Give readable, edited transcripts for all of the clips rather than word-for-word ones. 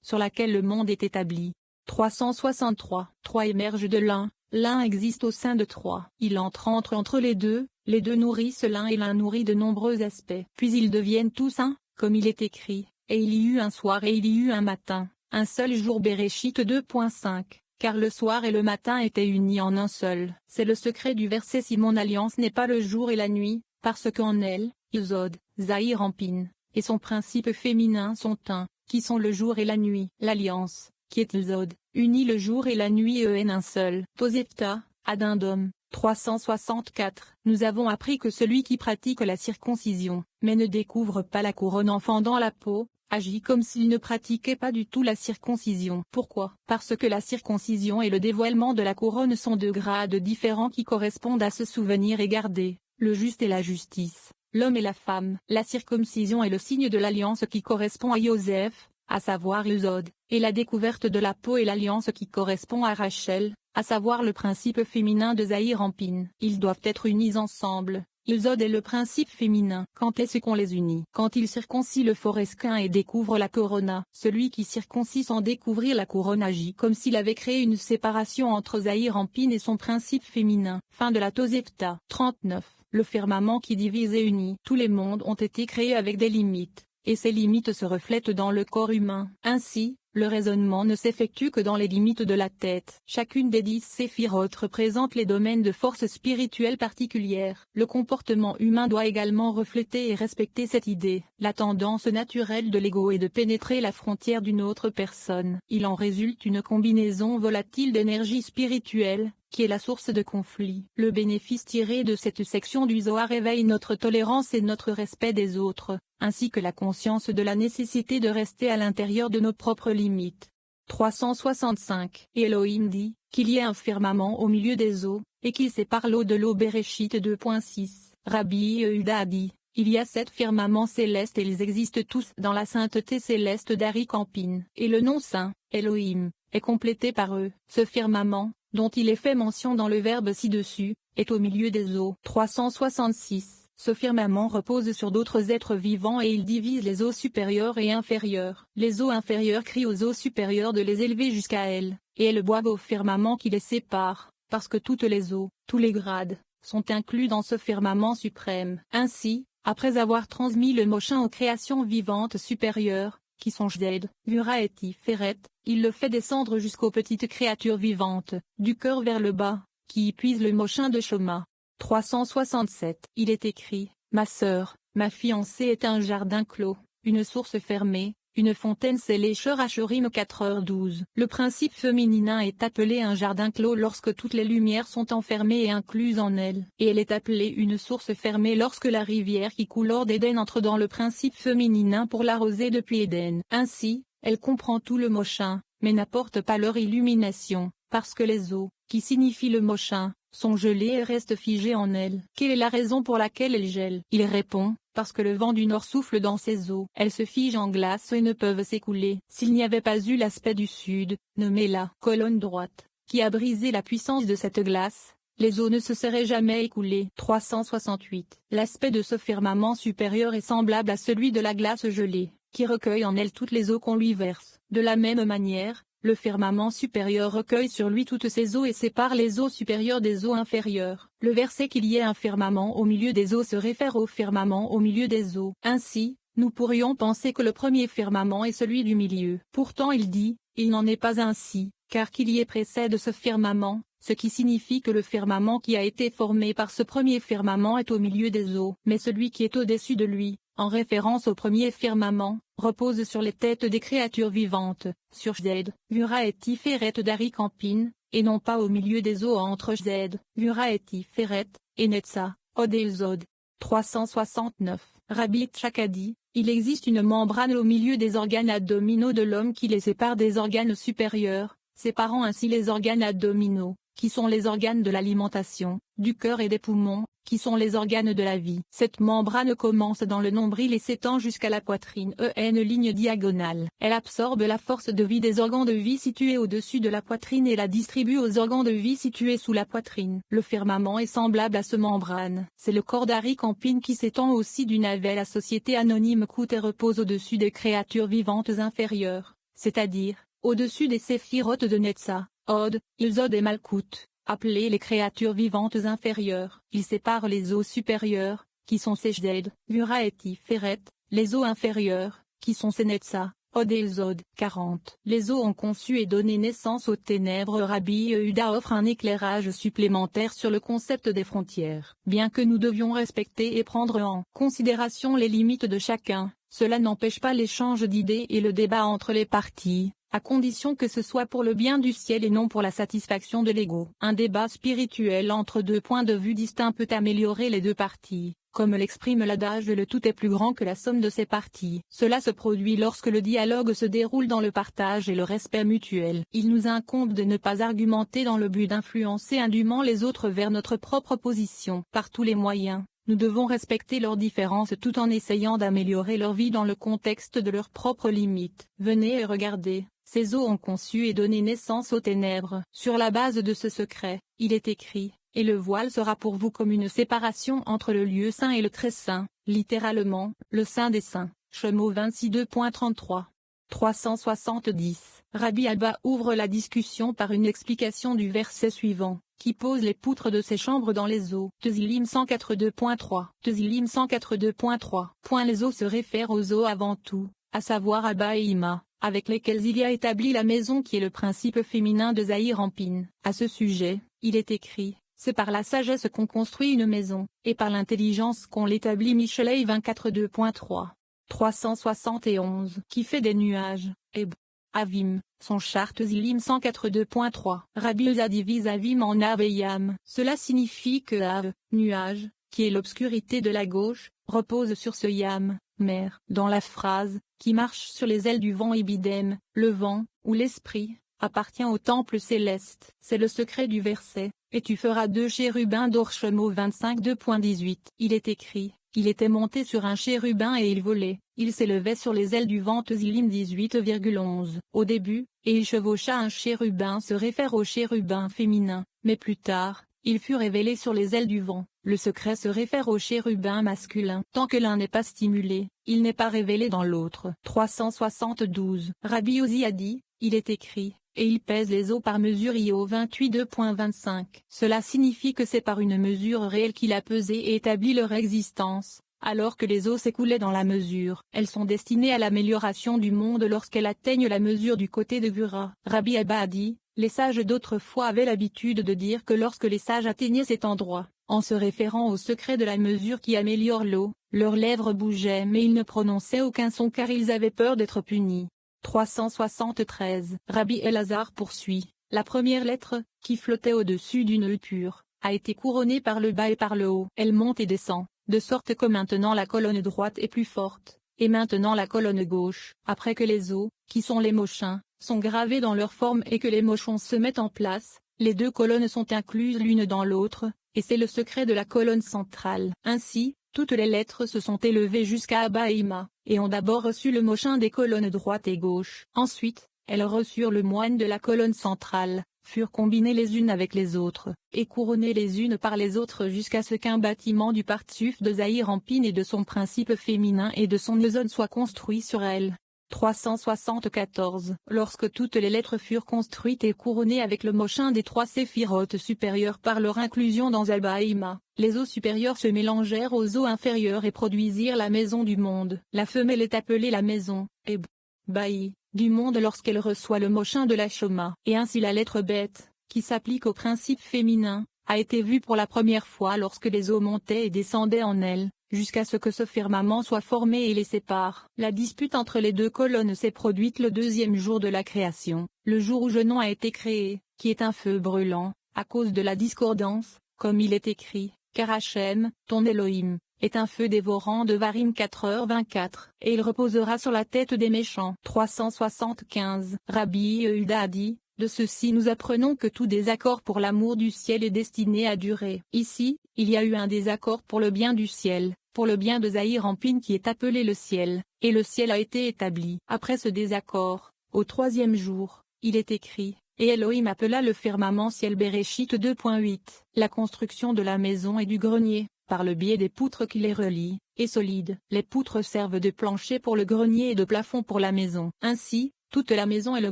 sur laquelle le monde est établi. 363. 3 émergent de l'un, l'un existe au sein de 3. Il entre les deux nourrissent l'un et l'un nourrit de nombreux aspects. Puis ils deviennent tous un, comme il est écrit, et il y eut un soir et il y eut un matin, un seul jour. Béréchit 2.5. Car le soir et le matin étaient unis en un seul. C'est le secret du verset. Si mon alliance n'est pas le jour et la nuit, parce qu'en elle, Yesod, Zahir Ampin, et son principe féminin sont un, qui sont le jour et la nuit. L'alliance, qui est Yesod, unit le jour et la nuit et en un seul. Tosefta, Adindom, 364. Nous avons appris que celui qui pratique la circoncision, mais ne découvre pas la couronne en fendant la peau, agit comme s'il ne pratiquait pas du tout la circoncision. Pourquoi? Parce que la circoncision et le dévoilement de la couronne sont deux grades différents qui correspondent à se souvenir et garder, le juste et la justice, l'homme et la femme. La circoncision est le signe de l'alliance qui correspond à Joseph, à savoir Yesod, et la découverte de la peau est l'alliance qui correspond à Rachel, à savoir le principe féminin de Zahir Ampin. Ils doivent être unis ensemble. Yesod est le principe féminin. Quand est-ce qu'on les unit? Quand il circoncis le foresquin et découvre la corona. Celui qui circoncis sans découvrir la couronne agit comme s'il avait créé une séparation entre Zahir Ampin et son principe féminin. Fin de la Tosefta. 39. Le firmament qui divise et unit. Tous les mondes ont été créés avec des limites, et ces limites se reflètent dans le corps humain. Ainsi, le raisonnement ne s'effectue que dans les limites de la tête. Chacune des 10 séphirotes représente les domaines de force spirituelle particulières. Le comportement humain doit également refléter et respecter cette idée. La tendance naturelle de l'ego est de pénétrer la frontière d'une autre personne. Il en résulte une combinaison volatile d'énergie spirituelle, qui est la source de conflits. Le bénéfice tiré de cette section du Zohar éveille notre tolérance et notre respect des autres, ainsi que la conscience de la nécessité de rester à l'intérieur de nos propres limites. 365. Et Elohim dit, qu'il y ait un firmament au milieu des eaux, et qu'il sépare l'eau de l'eau. Bereshit 2.6. Rabbi Yehuda a dit, il y a 7 firmaments célestes et ils existent tous dans la sainteté céleste d'Ari Campin. Et le nom saint, Elohim, est complété par eux. Ce firmament, dont il est fait mention dans le verbe ci-dessus, est au milieu des eaux. 366. Ce firmament repose sur d'autres êtres vivants et il divise les eaux supérieures et inférieures. Les eaux inférieures crient aux eaux supérieures de les élever jusqu'à elles, et elles boivent au firmament qui les sépare, parce que toutes les eaux, tous les grades, sont inclus dans ce firmament suprême. Ainsi, après avoir transmis le Moshin aux créations vivantes supérieures, qui sont Jded, Vura et Tiferet, il le fait descendre jusqu'aux petites créatures vivantes, du cœur vers le bas, qui y puisent le Moshin de Shoma. 367. Il est écrit, ma sœur, ma fiancée est un jardin clos, une source fermée, une fontaine scellée. Shor-Hashorim 4h12. Le principe féminin est appelé un jardin clos lorsque toutes les lumières sont enfermées et incluses en elle. Et elle est appelée une source fermée lorsque la rivière qui coule hors d'Éden entre dans le principe féminin pour l'arroser depuis Éden. Ainsi, elle comprend tout le Moshin, mais n'apporte pas leur illumination, parce que les eaux, qui signifient le Moshin, sont gelées et restent figées en elle. Quelle est la raison pour laquelle elles gèlent? Il répond, parce que le vent du nord souffle dans ces eaux. Elles se figent en glace et ne peuvent s'écouler. S'il n'y avait pas eu l'aspect du sud, nommé la colonne droite, qui a brisé la puissance de cette glace, les eaux ne se seraient jamais écoulées. 368. L'aspect de ce firmament supérieur est semblable à celui de la glace gelée, qui recueille en elle toutes les eaux qu'on lui verse. De la même manière, le firmament supérieur recueille sur lui toutes ces eaux et sépare les eaux supérieures des eaux inférieures. Le verset qu'il y ait un firmament au milieu des eaux se réfère au firmament au milieu des eaux. Ainsi, nous pourrions penser que le premier firmament est celui du milieu. Pourtant il dit, il n'en est pas ainsi, car qu'il y ait précède ce firmament, ce qui signifie que le firmament qui a été formé par ce premier firmament est au milieu des eaux. Mais celui qui est au-dessus de lui, en référence au premier firmament, repose sur les têtes des créatures vivantes, sur Jded, Vura et Tiferet d'Ari Campin, et non pas au milieu des eaux entre Jded, Vura et Tiferet, et Netza, Od et Zod. 369. Rabbi Yitzhak a dit, il existe une membrane au milieu des organes abdominaux de l'homme qui les sépare des organes supérieurs, séparant ainsi les organes abdominaux, qui sont les organes de l'alimentation, du cœur et des poumons, qui sont les organes de la vie. Cette membrane commence dans le nombril et s'étend jusqu'à la poitrine, ligne diagonale. Elle absorbe la force de vie des organes de vie situés au-dessus de la poitrine et la distribue aux organes de vie situés sous la poitrine. Le firmament est semblable à ce membrane. C'est le corps d'Ari Campin qui s'étend aussi du navet. La société anonyme coûte et repose au-dessus des créatures vivantes inférieures. c'est-à-dire, au-dessus des séphirotes de Netza, Hod, Ilzod et Malkout, appelées les créatures vivantes inférieures. Il sépare les eaux supérieures, qui sont Sejded, Gura et Tiferet, les eaux inférieures, qui sont Senetza, Hod et Ilzod. 40. Les eaux ont conçu et donné naissance aux ténèbres. Rabbi Yehuda offre un éclairage supplémentaire sur le concept des frontières. Bien que nous devions respecter et prendre en considération les limites de chacun, cela n'empêche pas l'échange d'idées et le débat entre les parties, à condition que ce soit pour le bien du ciel et non pour la satisfaction de l'ego. Un débat spirituel entre deux points de vue distincts peut améliorer les deux parties, comme l'exprime l'adage le tout est plus grand que la somme de ses parties. Cela se produit lorsque le dialogue se déroule dans le partage et le respect mutuel. Il nous incombe de ne pas argumenter dans le but d'influencer indûment les autres vers notre propre position. Par tous les moyens, nous devons respecter leurs différences tout en essayant d'améliorer leur vie dans le contexte de leurs propres limites. Venez et regardez, ces eaux ont conçu et donné naissance aux ténèbres. Sur la base de ce secret, il est écrit, et le voile sera pour vous comme une séparation entre le lieu saint et le très saint, littéralement, le saint des saints. Shemo 26:2.33. 370. Rabbi Abba ouvre la discussion par une explication du verset suivant, qui pose les poutres de ses chambres dans les eaux. Tezilim 142.3. Tezilim 142.3. Les eaux se réfèrent aux eaux avant tout, à savoir Abba et Ima, avec lesquels il y a établi la maison qui est le principe féminin de Zahir Ampin. À ce sujet, il est écrit, c'est par la sagesse qu'on construit une maison, et par l'intelligence qu'on l'établit. Michelet 24:2.3. 371. Qui fait des nuages, Eb. Avim, son charte Zilim 142.3. Rabbi Uza divise Avim en Av et Yam. Cela signifie que Av, nuage, qui est l'obscurité de la gauche, repose sur ce Yam, mer. Dans la phrase, qui marche sur les ailes du vent Ibidem, le vent, ou l'esprit, appartient au temple céleste. C'est le secret du verset, et tu feras 2 chérubins d'or. Shemo 25:2.18. Il est écrit, il était monté sur un chérubin et il volait, il s'élevait sur les ailes du vent. Zilim 18:11. Au début, et il chevaucha un chérubin se réfère au chérubin féminin, mais plus tard, il fut révélé sur les ailes du vent. Le secret se réfère au chérubin masculin. Tant que l'un n'est pas stimulé, il n'est pas révélé dans l'autre. 372. Rabbi Uzi a dit, il est écrit, et il pèse les eaux par mesure. Io 28:2.25. Cela signifie que c'est par une mesure réelle qu'il a pesé et établi leur existence, alors que les eaux s'écoulaient dans la mesure. Elles sont destinées à l'amélioration du monde lorsqu'elles atteignent la mesure du côté de Gura. Rabbi Abba a dit, les sages d'autrefois avaient l'habitude de dire que lorsque les sages atteignaient cet endroit, en se référant au secret de la mesure qui améliore l'eau, leurs lèvres bougeaient mais ils ne prononçaient aucun son car ils avaient peur d'être punis. 373. Rabbi Elazar poursuit, la première lettre, qui flottait au-dessus d'une œil pure, a été couronnée par le bas et par le haut. Elle monte et descend, de sorte que maintenant la colonne droite est plus forte, et maintenant la colonne gauche. Après que les os, qui sont les mochins, sont gravés dans leur forme et que les mochons se mettent en place, les deux colonnes sont incluses l'une dans l'autre, et c'est le secret de la colonne centrale. Ainsi, toutes les lettres se sont élevées jusqu'à Abba et Ima, et ont d'abord reçu le mochin des colonnes droite et gauche. Ensuite, elles reçurent le moine de la colonne centrale, furent combinées les unes avec les autres, et couronnées les unes par les autres jusqu'à ce qu'un bâtiment du Partsuf de Zahir Ampin et de son principe féminin et de son ozone soit construit sur elles. 374. Lorsque toutes les lettres furent construites et couronnées avec le mochin des 3 séphirotes supérieures par leur inclusion dans Abba et Ima, les eaux supérieures se mélangèrent aux eaux inférieures et produisirent la maison du monde. La femelle est appelée la maison, Eb. Baï, du monde lorsqu'elle reçoit le mochin de la Shoma. Et ainsi la lettre bête, qui s'applique au principe féminin, a été vue pour la première fois lorsque les eaux montaient et descendaient en elle, jusqu'à ce que ce firmament soit formé et les sépare. La dispute entre les deux colonnes s'est produite le 2e jour de la création, le jour où Genon a été créé, qui est un feu brûlant, à cause de la discordance, comme il est écrit, car Hachem, ton Elohim, est un feu dévorant. Devarim 4h24, et il reposera sur la tête des méchants. 375. Rabbi Yehuda a dit, de ceci nous apprenons que tout désaccord pour l'amour du ciel est destiné à durer. Ici, il y a eu un désaccord pour le bien du ciel, pour le bien de Zahir Ampin qui est appelé le ciel, et le ciel a été établi. Après ce désaccord, au 3e jour, il est écrit, et Elohim appela le firmament ciel. Bereshit 2.8. La construction de la maison et du grenier, par le biais des poutres qui les relient, est solide. Les poutres servent de plancher pour le grenier et de plafond pour la maison. Ainsi, Toute la maison et le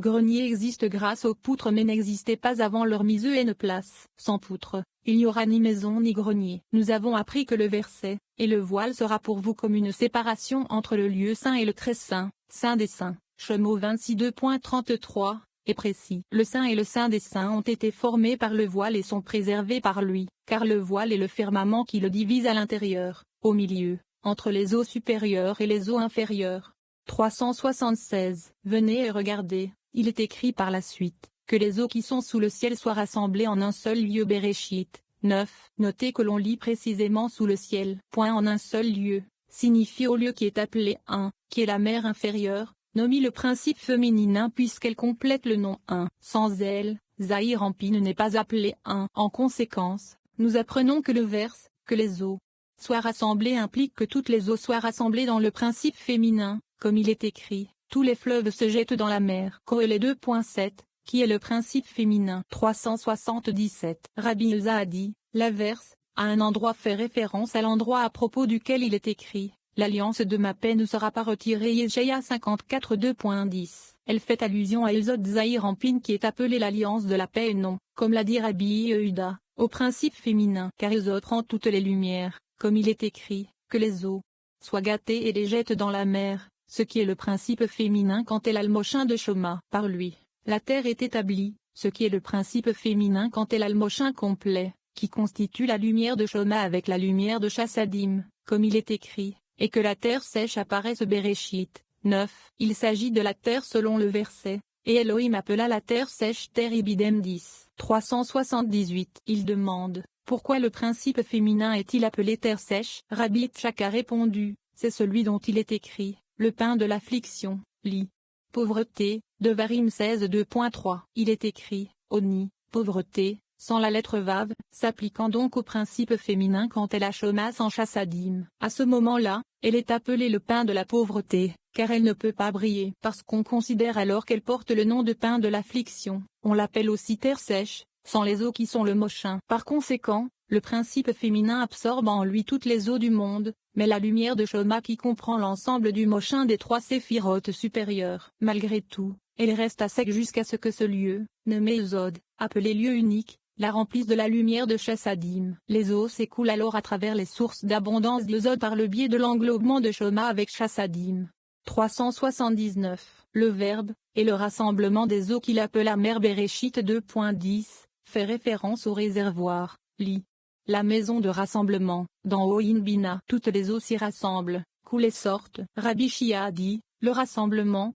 grenier existent grâce aux poutres mais n'existaient pas avant leur mise en place. Sans poutres, il n'y aura ni maison ni grenier. Nous avons appris que le verset, et le voile sera pour vous comme une séparation entre le lieu saint et le très saint, saint des saints. Shemo 26:2.33, est précis. Le saint et le saint des saints ont été formés par le voile et sont préservés par lui, car le voile est le firmament qui le divise à l'intérieur, au milieu, entre les eaux supérieures et les eaux inférieures. 376. Venez et regardez, il est écrit par la suite, que les eaux qui sont sous le ciel soient rassemblées en un seul lieu. Béréchit 9. Notez que l'on lit précisément sous le ciel. Point en un seul lieu, signifie au lieu qui est appelé 1, qui est la mer inférieure, nommé le principe féminin puisqu'elle complète le nom 1. Sans elle, Zahir Ampine n'est pas appelé 1. En conséquence, nous apprenons que le verset, que les eaux soient rassemblées implique que toutes les eaux soient rassemblées dans le principe féminin, comme il est écrit, tous les fleuves se jettent dans la mer. Kohelé 2.7, qui est le principe féminin. 377. Rabbi Elza a dit, la verse, à un endroit fait référence à l'endroit à propos duquel il est écrit, l'alliance de ma paix ne sera pas retirée. Yeshaïa 54 2.10. Elle fait allusion à Elzot Zahir Ampine qui est appelée l'alliance de la paix et non, comme l'a dit Rabbi Yehuda, au principe féminin. Car Elzot prend toutes les lumières, comme il est écrit, que les eaux soient gâtées et les jettent dans la mer, ce qui est le principe féminin quand elle a le mochin de Shoma. Par lui, la terre est établie, ce qui est le principe féminin quand elle a le mochin complet, qui constitue la lumière de Shoma avec la lumière de Chassadim, comme il est écrit, et que la terre sèche apparaisse. Béréchit 9. Il s'agit de la terre selon le verset, et Elohim appela la terre sèche terre. Ibidem 10. 378. Il demande, pourquoi le principe féminin est-il appelé terre sèche? Rabbi Tchak a répondu, c'est celui dont il est écrit, le pain de l'affliction, li. Pauvreté, Devarim 16 2.3. Il est écrit, Oni, pauvreté, sans la lettre Vav, s'appliquant donc au principe féminin quand elle a Shoma sans Chassadim. À ce moment-là, elle est appelée le pain de la pauvreté, car elle ne peut pas briller. Parce qu'on considère alors qu'elle porte le nom de pain de l'affliction, on l'appelle aussi terre sèche, sans les eaux qui sont le mochin. Par conséquent, le principe féminin absorbe en lui toutes les eaux du monde, mais la lumière de Shoma qui comprend l'ensemble du mochin des trois séphirotes supérieures. Malgré tout, elle reste à sec jusqu'à ce que ce lieu, nommé Zod, appelé lieu unique, la remplisse de la lumière de Chassadim. Les eaux s'écoulent alors à travers les sources d'abondance de Zod par le biais de l'englobement de Shoma avec Chassadim. 379. Le Verbe, et le rassemblement des eaux qu'il appela mer. Béréchit 2.10, fait référence au réservoir, li. La maison de rassemblement, dans Oin Bina. Toutes les eaux s'y rassemblent, coulent et sortent. Rabbi Shia a dit, le rassemblement,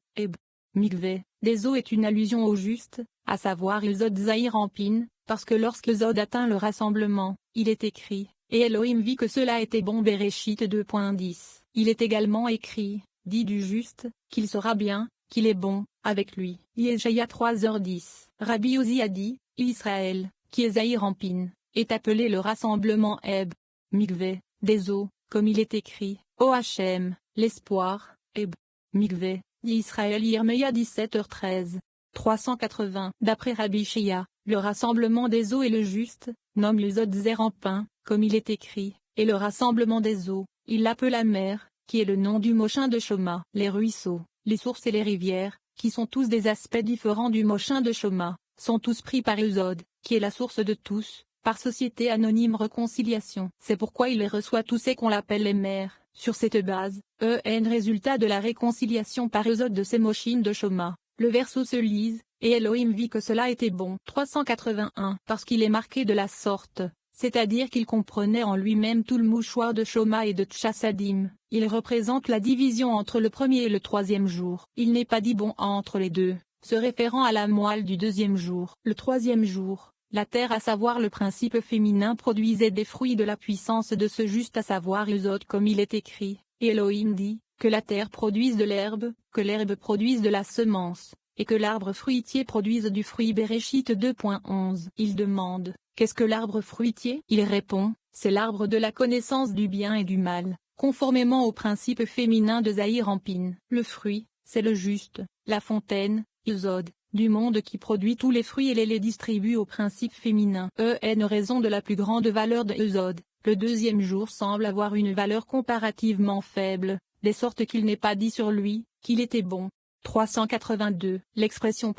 Mikvé, des eaux est une allusion au juste, à savoir Zod Zahir Ampine, parce que lorsque Zod atteint le rassemblement, il est écrit, et Elohim vit que cela était bon. Béréchit 2.10. Il est également écrit, dit du juste, qu'il sera bien, qu'il est bon, avec lui. Yeshaïa 3h10. Rabbi Uzi a dit, Israël, qui est Zahir Ampine, est appelé le rassemblement Mikvé, des eaux, comme il est écrit, ô Hachem, l'espoir, Mikvé, dit Israël. Yirmeya 17h13. 380. D'après Rabbi Shia, le rassemblement des eaux est le juste, nomme le Zod Zahir Ampin, comme il est écrit, et le rassemblement des eaux, il l'appelle la mer, qui est le nom du mochin de Shoma. Les ruisseaux, les sources et les rivières, qui sont tous des aspects différents du mochin de Shoma, sont tous pris par Zod, qui est la source de tous, par société anonyme réconciliation. C'est pourquoi il les reçoit tous et qu'on l'appelle les mers. Sur cette base, résultat de la réconciliation par Zod de ces mochines de Shoma, le verso se lise, et Elohim vit que cela était bon. 381. Parce qu'il est marqué de la sorte, c'est-à-dire qu'il comprenait en lui-même tout le mouchoir de Shoma et de Chassadim, il représente la division entre le premier et le troisième jour. Il n'est pas dit bon entre les deux, se référant à la moelle du deuxième jour. Le troisième jour, la terre à savoir le principe féminin produisait des fruits de la puissance de ce juste à savoir Zod comme il est écrit, et Elohim dit, que la terre produise de l'herbe, que l'herbe produise de la semence, et que l'arbre fruitier produise du fruit. Béréchit 2.11. Il demande, qu'est-ce que l'arbre fruitier? Il répond, c'est l'arbre de la connaissance du bien et du mal, conformément au principe féminin de Zahir Ampine. Le fruit, c'est le juste, la fontaine, Zod, du monde qui produit tous les fruits et les distribue au principe féminin. Raison de la plus grande valeur de Zod, le deuxième jour semble avoir une valeur comparativement faible, de sorte qu'il n'est pas dit sur lui, qu'il était bon. 382. L'expression